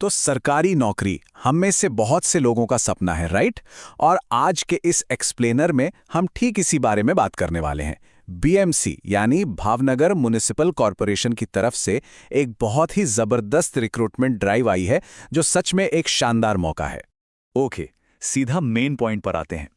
तो सरकारी नौकरी हम में से बहुत से लोगों का सपना है, राइट? और आज के इस एक्सप्लेनर में हम ठीक इसी बारे में बात करने वाले हैं। बीएमसी यानी भावनगर म्युनिसिपल कॉरपोरेशन की तरफ से एक बहुत ही जबरदस्त रिक्रूटमेंट ड्राइव आई है, जो सच में एक शानदार मौका है। ओके, सीधा मेन पॉइंट पर आते हैं।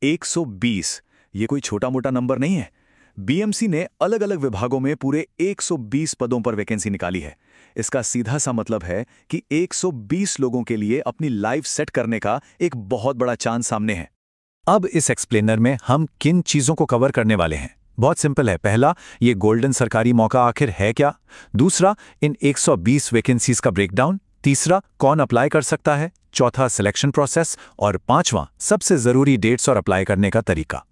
120 ये कोई छोटा मोटा नंबर नहीं है। बीएमसी ने अलग अलग विभागों में पूरे 120 पदों पर वैकेंसी निकाली है। इसका सीधा सा मतलब है कि 120 लोगों के लिए अपनी लाइफ सेट करने का एक बहुत बड़ा चांस सामने है। अब इस एक्सप्लेनर में हम किन चीजों को कवर करने वाले हैं? बहुत सिंपल है। पहला, ये गोल्डन सरकारी मौका आखिर है क्या? दूसरा, इन 120 वैकेंसीज का ब्रेकडाउन। तीसरा, कौन अप्लाई कर सकता है? चौथा, सिलेक्शन प्रोसेस। और पांचवा, सबसे जरूरी डेट्स और अप्लाई करने का तरीका।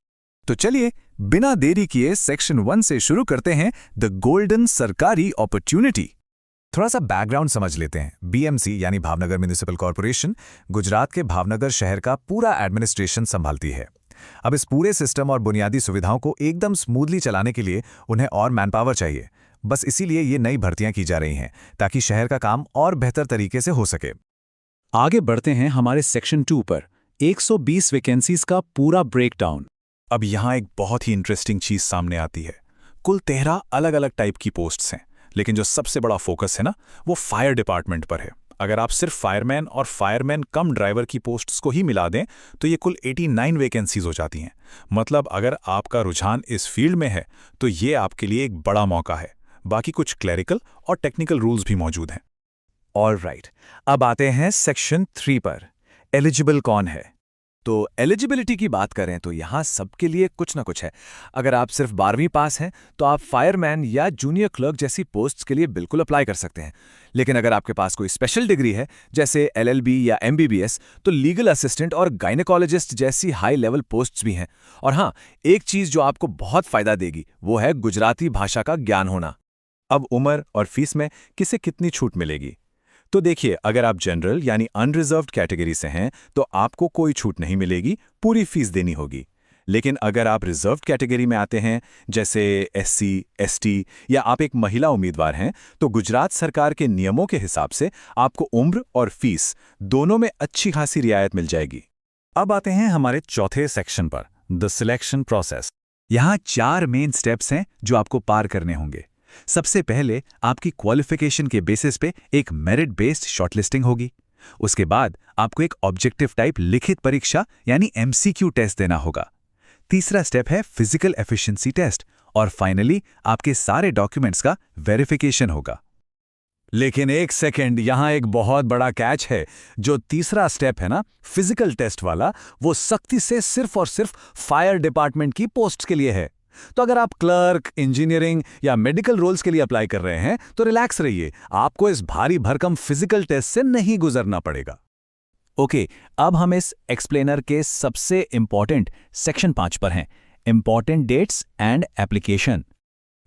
तो चलिए बिना देरी किए सेक्शन 1 से शुरू करते हैं, द गोल्डन सरकारी अपॉर्चुनिटी। थोड़ा सा बैकग्राउंड समझ लेते हैं। बीएमसी यानी भावनगर म्युनिसिपल कॉरपोरेशन गुजरात के भावनगर शहर का पूरा एडमिनिस्ट्रेशन संभालती है। अब इस पूरे सिस्टम और बुनियादी सुविधाओं को एकदम स्मूथली चलाने के लिए उन्हें और मैनपावर चाहिए। बस इसीलिए ये नई भर्तियां की जा रही हैं, ताकि शहर का काम और बेहतर तरीके से हो सके। आगे बढ़ते हैं हमारे सेक्शन 2 पर, 120 वैकेंसीज का पूरा ब्रेकडाउन। अब यहाँ एक बहुत ही इंटरेस्टिंग चीज सामने आती है। कुल 13 अलग अलग टाइप की पोस्ट्स हैं, लेकिन जो सबसे बड़ा फोकस है ना, वो फायर डिपार्टमेंट पर है। अगर आप सिर्फ फायरमैन और फायरमैन कम ड्राइवर की पोस्ट्स को ही मिला दें तो ये कुल 89 वैकेंसीज हो जाती हैं। मतलब अगर आपका रुझान इस फील्ड में है तो ये आपके लिए एक बड़ा मौका है। बाकी कुछ क्लरिकल और टेक्निकल रूल्स भी मौजूद हैं। ऑलराइट, अब आते हैं सेक्शन 3 पर, एलिजिबल कौन है? तो एलिजिबिलिटी की बात करें तो यहाँ सबके लिए कुछ ना कुछ है। अगर आप सिर्फ 12वीं पास हैं तो आप फायरमैन या जूनियर क्लर्क जैसी पोस्ट्स के लिए बिल्कुल अप्लाई कर सकते हैं। लेकिन अगर आपके पास कोई स्पेशल डिग्री है, जैसे एलएलबी या एमबीबीएस, तो लीगल असिस्टेंट और गायनेकोलॉजिस्ट जैसी हाई लेवल पोस्ट्स भी हैं। और हाँ, एक चीज़ जो आपको बहुत फायदा देगी वो है गुजराती भाषा का ज्ञान होना। अब उम्र और फीस में किसे कितनी छूट मिलेगी? तो देखिए, अगर आप जनरल यानी अनरिजर्व्ड कैटेगरी से हैं तो आपको कोई छूट नहीं मिलेगी, पूरी फीस देनी होगी। लेकिन अगर आप रिजर्व्ड कैटेगरी में आते हैं, जैसे एससी, एसटी, या आप एक महिला उम्मीदवार हैं, तो गुजरात सरकार के नियमों के हिसाब से आपको उम्र और फीस दोनों में अच्छी खासी रियायत मिल जाएगी। अब आते हैं हमारे चौथे सेक्शन पर, द सिलेक्शन प्रोसेस। यहाँ 4 मेन स्टेप्स हैं जो आपको पार करने होंगे। सबसे पहले आपकी क्वालिफिकेशन के बेसिस पे एक मेरिट बेस्ड शॉर्टलिस्टिंग होगी। उसके बाद आपको एक ऑब्जेक्टिव टाइप लिखित परीक्षा यानी एमसीक्यू टेस्ट देना होगा। तीसरा स्टेप है फिजिकल एफिशिएंसी टेस्ट, और फाइनली आपके सारे डॉक्यूमेंट्स का वेरिफिकेशन होगा। लेकिन एक सेकंड, यहाँ एक बहुत बड़ा कैच है। जो तीसरा स्टेप है ना, फिजिकल टेस्ट वाला, वो सख्ती से सिर्फ और सिर्फ फायर डिपार्टमेंट की पोस्ट के लिए है। तो अगर आप क्लर्क, इंजीनियरिंग या मेडिकल रोल्स के लिए अप्लाई कर रहे हैं तो रिलैक्स रहिए, आपको इस भारी भरकम फिजिकल टेस्ट से नहीं गुजरना पड़ेगा। ओके, अब हम इस एक्सप्लेनर के सबसे इंपॉर्टेंट सेक्शन 5 पर हैं, इंपॉर्टेंट डेट्स एंड एप्लीकेशन।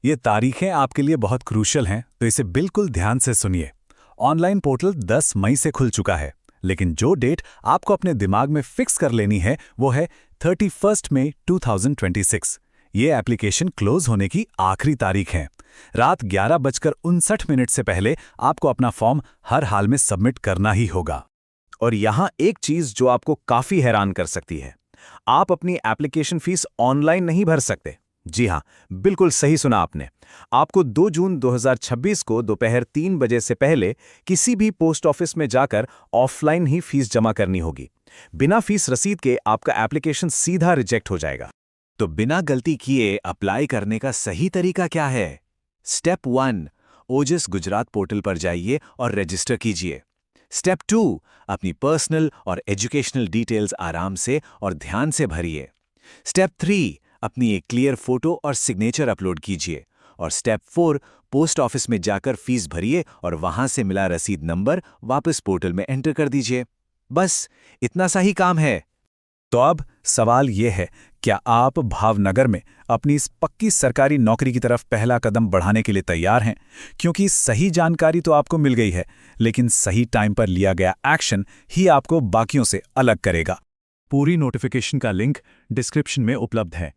ये तारीखें आपके लिए बहुत क्रूशियल हैं, तो इसे बिल्कुल ध्यान से सुनिए। ऑनलाइन पोर्टल 10 मई से खुल चुका है, लेकिन जो डेट आपको अपने दिमाग में फिक्स कर लेनी है वो है 31 मई 2026। ये एप्लीकेशन क्लोज होने की आखिरी तारीख है। रात 11:59 से पहले आपको अपना फॉर्म हर हाल में सबमिट करना ही होगा। और यहाँ एक चीज जो आपको काफी हैरान कर सकती है, आप अपनी एप्लीकेशन फीस ऑनलाइन नहीं भर सकते। जी हाँ, बिल्कुल सही सुना आपने। आपको 2 जून 2026 को दोपहर 3 बजे से पहले किसी भी पोस्ट ऑफिस में जाकर ऑफलाइन ही फीस जमा करनी होगी। बिना फीस रसीद के आपका एप्लीकेशन सीधा रिजेक्ट हो जाएगा। तो बिना गलती किए अप्लाई करने का सही तरीका क्या है? स्टेप 1, ओजस गुजरात पोर्टल पर जाइए और रजिस्टर कीजिए। स्टेप 2, अपनी पर्सनल और एजुकेशनल डिटेल्स आराम से और ध्यान से भरिए। स्टेप 3, अपनी एक क्लियर फोटो और सिग्नेचर अपलोड कीजिए। और स्टेप 4, पोस्ट ऑफिस में जाकर फीस भरिए और वहां से मिला रसीद नंबर वापस पोर्टल में एंटर कर दीजिए। बस इतना सा ही काम है। तो अब सवाल यह है, क्या आप भावनगर में अपनी इस पक्की सरकारी नौकरी की तरफ पहला कदम बढ़ाने के लिए तैयार हैं? क्योंकि सही जानकारी तो आपको मिल गई है, लेकिन सही टाइम पर लिया गया एक्शन ही आपको बाकियों से अलग करेगा। पूरी नोटिफिकेशन का लिंक डिस्क्रिप्शन में उपलब्ध है।